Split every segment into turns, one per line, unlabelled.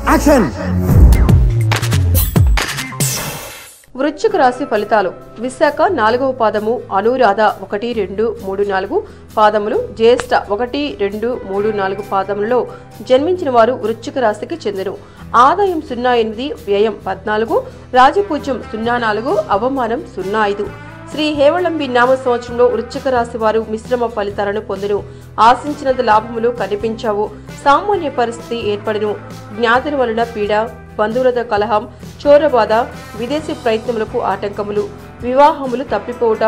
Action.
వృశ్చిక రాశి ఫలితాలు. విశాఖ 4వ పాదము, అనురాధ 1, 2, 3, 4 పాదములు, జ్యేష్ఠ 1, 2, 3, 4 పాదములలో జన్మించిన వారు వృశ్చిక రాశికి చెందును. ఆదాయం 08, వ్యయం 14, రాజపూజ్యం 04, అవమానం 05. శ్రీ హేవళంబి నామ సంవత్సరంలో వృశ్చిక రాశి వారు మిశ్రమ ఫలితాలను పొందును. ఆశించినంత లాభములు కనిపించవు. సామాన్య పరిస్థితి ఏర్పడును. జ్ఞాతుల వలన పీడ, బంధువులతో కలహం, చోరబాధ, విదేశీ ప్రయత్నములకు ఆటంకములు, వివాహములు తప్పిపోవుట,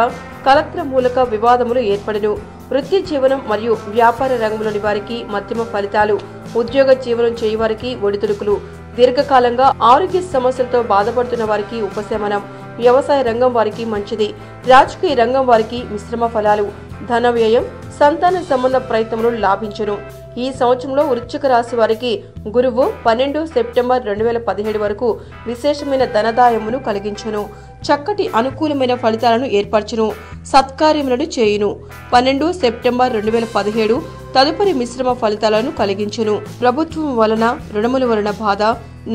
కలత్ర మూలక వివాదములు ఏర్పడును. వృత్తి జీవనం మరియు వ్యాపార రంగంలోని వారికి మధ్యమ ఫలితాలు. ఉద్యోగ జీవనం చేయవారికి ఒడిదుడుకులు. దీర్ఘకాలంగా ఆరోగ్య సమస్యలతో బాధపడుతున్న వారికి ఉపశమనం. వ్యవసాయ రంగం వారికి మంచిది. రాజకీయ రంగం వారికి మిశ్రమ ఫలాలు. ధన వ్యయం, సంతాన సంబంధ ప్రయత్నములు లాభించును. ఈ సంవత్సరంలో వృశ్చిక రాశి వారికి గురువు 12 సెప్టెంబర్ 2017 వరకు విశేషమైన ధనదాయమును కలిగించును. చక్కటి అనుకూలమైన ఫలితాలను ఏర్పరచును. సత్కార్యములను చేయును. 12 సెప్టెంబర్ 2017 తదుపరి మిశ్రమ ఫలితాలను కలిగించును. ప్రభుత్వం వలన, రుణముల వలన బాధ,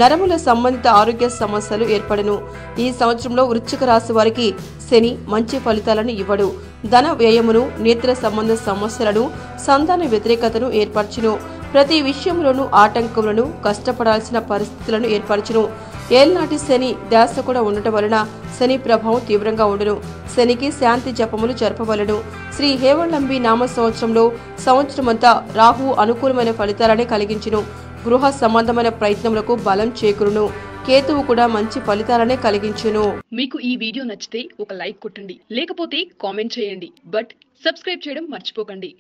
నరముల సంబంధిత ఆరోగ్య సమస్యలు ఏర్పడును. ఈ సంవత్సరంలో వృశ్చిక రాశి వారికి శని మంచి ఫలితాలను ఇవ్వడు. ధన వ్యయమును, నేత్ర సంబంధ సమస్యలను, సంతాన వ్యతిరేకతను ఏర్పరచును. ప్రతి విషయంలోనూ ఆటంకములను, కష్టపడాల్సిన పరిస్థితులను ఏర్పరచును. ఏళ్నాటి శని ధ్యాస కూడా ఉండటం వలన శని ప్రభావం తీవ్రంగా ఉండును. శనికి శాంతి జపములు జరపవలను. శ్రీ హేవళంబి నామ సంవత్సరంలో సంవత్సరమంతా రాహు అనుకూలమైన ఫలితాలనే కలిగించును. గృహ సంబంధమైన ప్రయత్నములకు బలం చేకూరును. కేతువు కూడా మంచి ఫలితాలనే కలిగించును.
మీకు ఈ వీడియో నచ్చితే ఒక లైక్ కొట్టండి, లేకపోతే కామెంట్ చేయండి. బట్ సబ్స్క్రైబ్ చేయడం మర్చిపోకండి.